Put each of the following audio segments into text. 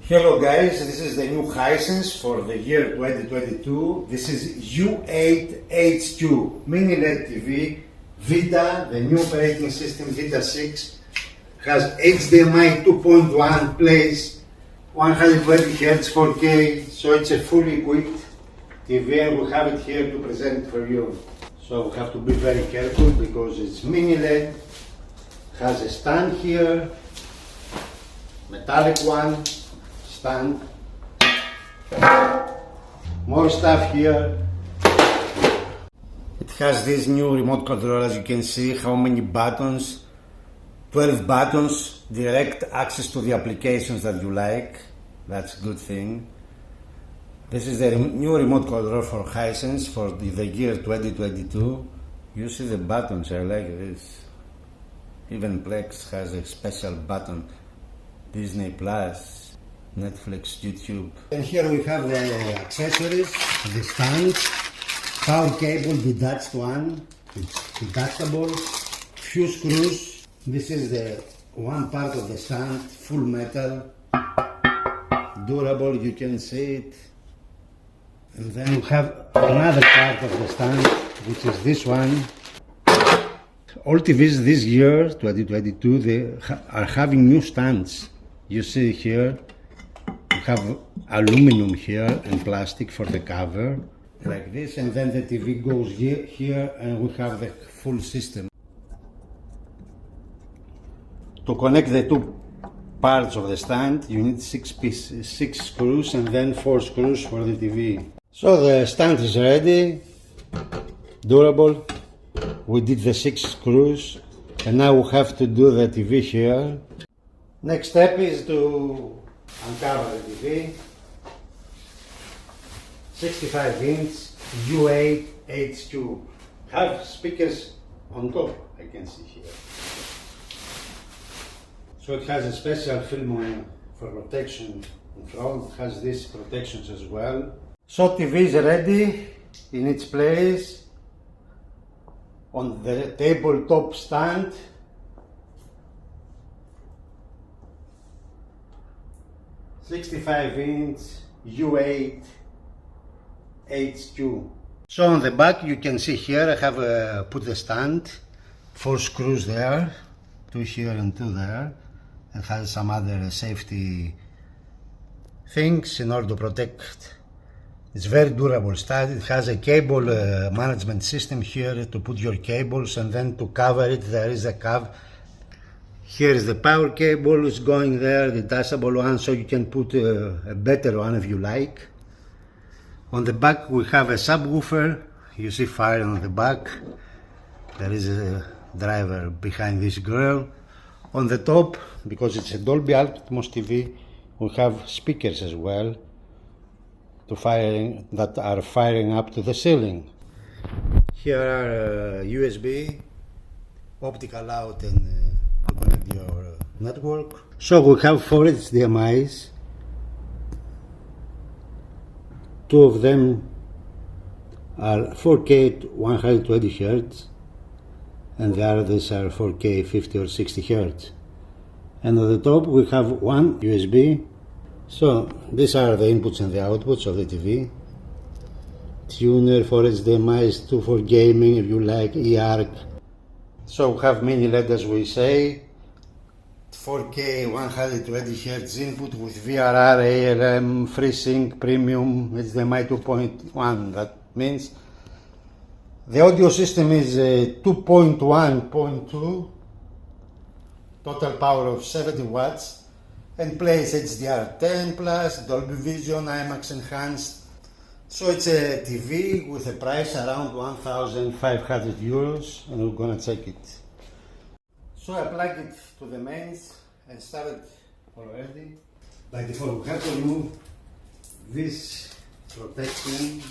Hello guys, this is the new Hisense for the year 2022. This is U8HQ mini LED TV Vita, the new operating system Vita 6. Has HDMI 2.1, plays 120 Hz 4K, so it's a fully equipped TV and we have it here to present it for you. So we have to be very careful because it's mini LED, has a stand here, metallic one, stand, more stuff here. It has this new remote control, as you can see, how many buttons, 12 buttons, direct access to the applications that you like, that's a good thing. This is the new remote control for Hisense for the year 2022. You see the buttons, I like this. Even Plex has a special button, Disney Plus, Netflix, YouTube. And here we have the accessories, the stand, power cable, detached one, it's detachable, few screws. This is the one part of the stand, full metal, durable, you can see it. And then we have another part of the stand, which is this one. All TVs this year, 2022, they are having new stands. You see here, we have aluminum here and plastic for the cover, like this, and then the TV goes here and we have the full system. To connect the two parts of the stand, you need 6 screws and then 4 screws for the TV. So the stand is ready, durable. We did the 6 screws and now we have to do the TV here. Next step is to uncover the TV. 65-inch U8HQ. Have speakers on top, I can see here. So it has a special film for protection in front. It has these protections as well. So TV is ready in its place on the tabletop stand. (65-inch) U8HQ. So on the back you can see here I have put the stand, 4 screws there, 2 here and 2 there. It has some other safety things in order to protect. It's very durable stand. It has a cable management system here to put your cables, and then to cover it there is a cover. Here is the power cable, it's going there, the detachable one, so you can put a better one if you like. On the back we have a subwoofer. You see fire on the back. There is a driver behind this grill. On the top, because it's a Dolby Atmos TV, we have speakers as well that are firing up to the ceiling. Here are USB, optical out, and to connect your network. So we have 4 HDMIs. 2 of them are 4K 120 Hz and the others are 4K 50 or 60 Hz. And at the top we have 1 USB. So these are the inputs and the outputs of the TV. Tuner for HDMI, 2 for gaming if you like, eARC. So we have mini LED as we say, 4K 120 Hz input with VRR, ALM, FreeSync, Premium, HDMI 2.1. That means the audio system is 2.1.2, total power of 70 watts, and plays HDR10 plus, Dolby Vision, IMAX enhanced. So it's a TV with a price around 1,500 euros, and we're gonna check it. So I plug it to the mains and started already. By default we have to remove this protection.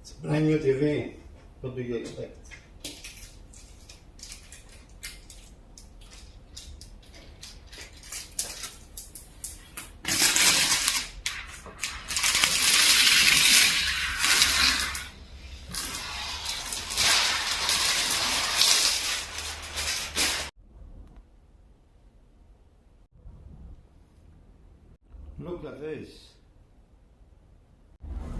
It's a brand new TV. What do you expect? Look at this.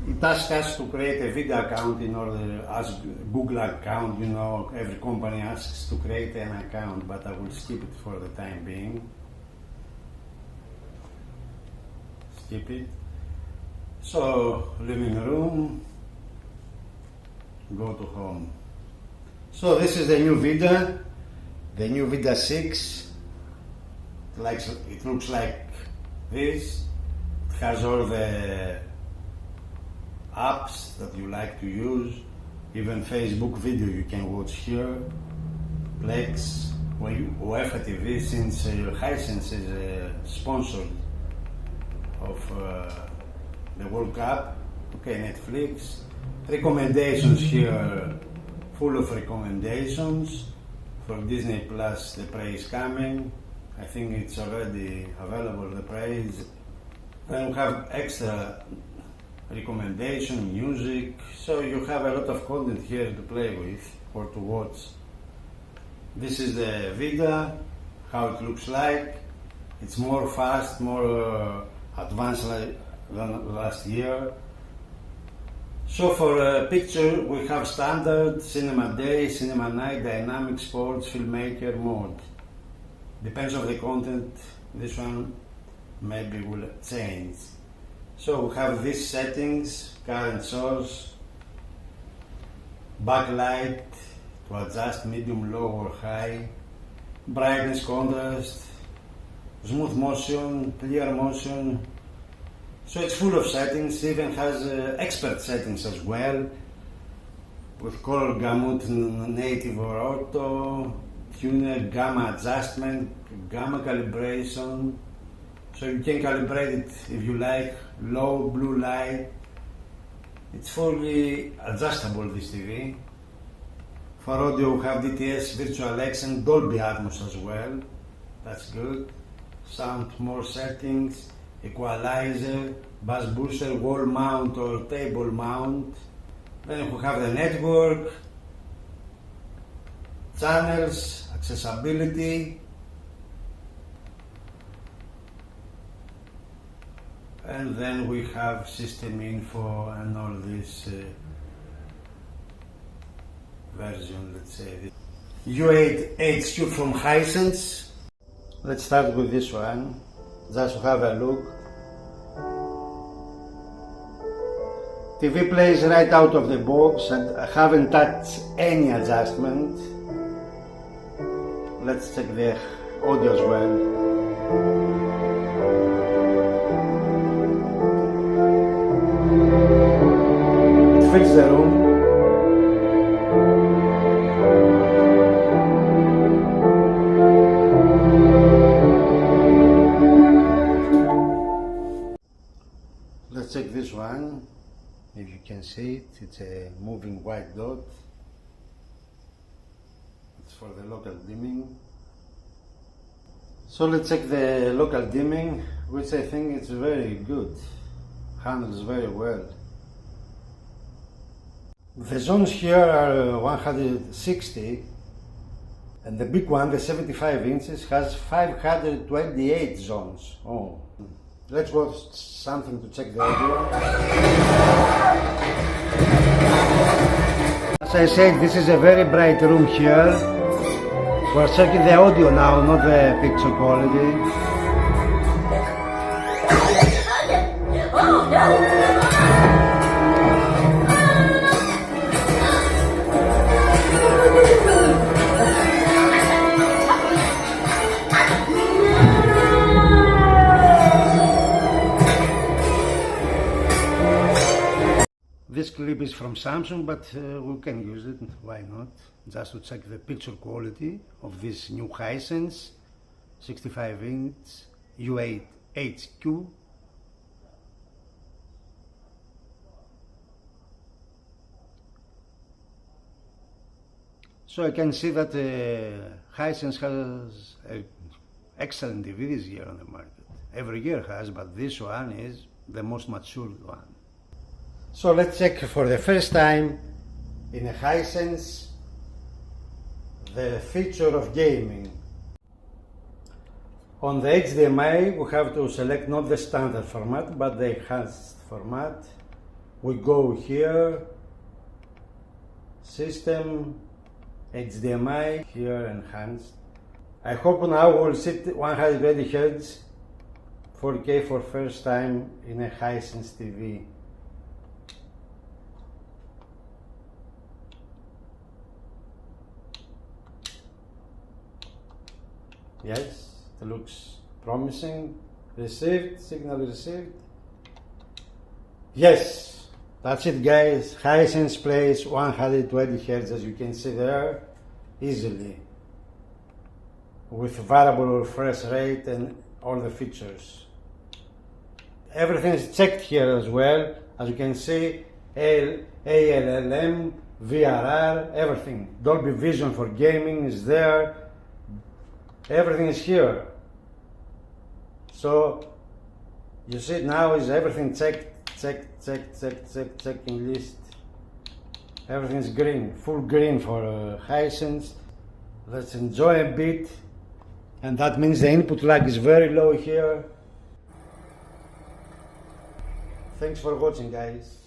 It asks us to create a video account in order, as Google account, you know, every company asks to create an account, but I will skip it for the time being. Skip it. So, living room, go to home. So this is the new Vida 6. It looks like this. It has all the apps that you like to use, even Facebook video you can watch here, Plex, UEFA TV, since Hisense is a sponsor of the World Cup. Okay, Netflix, recommendations here, full of recommendations. For Disney Plus, the Prey is coming. I think it's already available, the Prey is. Then we have extra recommendation, music, so you have a lot of content here to play with or to watch. This is the Vida, how it looks like. It's more fast, more advanced than last year. So for a picture we have standard, cinema day, cinema night, dynamic, sports, filmmaker mode. Depends on the content, this one maybe will change. So we have these settings, current source, backlight to adjust medium, low or high, brightness, contrast, smooth motion, clear motion. So it's full of settings, even has expert settings as well, with color gamut, native or auto, tuner, gamma adjustment, gamma calibration. So you can calibrate it if you like, low, blue light. It's fully adjustable, this TV. For audio we have DTS, Virtual X and Dolby Atmos as well. That's good. Sound, more settings, equalizer, bass booster, wall mount or table mount. Then we have the network, channels, accessibility, and then we have system info and all this version, let's say. U8 HQ from Hisense. Let's start with this one, just to have a look. TV plays right out of the box and I haven't touched any adjustment. Let's check the audio as well. Fills the room. Let's check this one. If you can see it, it's a moving white dot. It's for the local dimming. So let's check the local dimming, which I think it's very good. Handles very well. The zones here are 160, and the big one, the 75 inches, has 528 zones. Oh, let's watch something to check the audio. As I said, this is a very bright room here. We're checking the audio now, not the picture quality. Oh, no. This clip is from Samsung, but we can use it, why not? Just to check the picture quality of this new Hisense 65-inch U8 HQ. So I can see that Hisense has excellent TV this year on the market. Every year has, but this one is the most mature one. So let's check for the first time in a Hisense the feature of gaming. On the HDMI, we have to select not the standard format, but the enhanced format. We go here, System, HDMI, here enhanced. I hope now we'll see 120 Hz 4K for first time in a Hisense TV. Yes, it looks promising. Received, signal received. Yes, that's it guys. Hisense plays 120 Hz as you can see there, easily, with variable refresh rate and all the features. Everything is checked here as well, as you can see, ALLM, VRR, everything. Dolby Vision for gaming is there. Everything is here. So you see now is everything checking list. Everything is green, full green for Hisense. Let's enjoy a bit. And that means the input lag is very low here. Thanks for watching guys.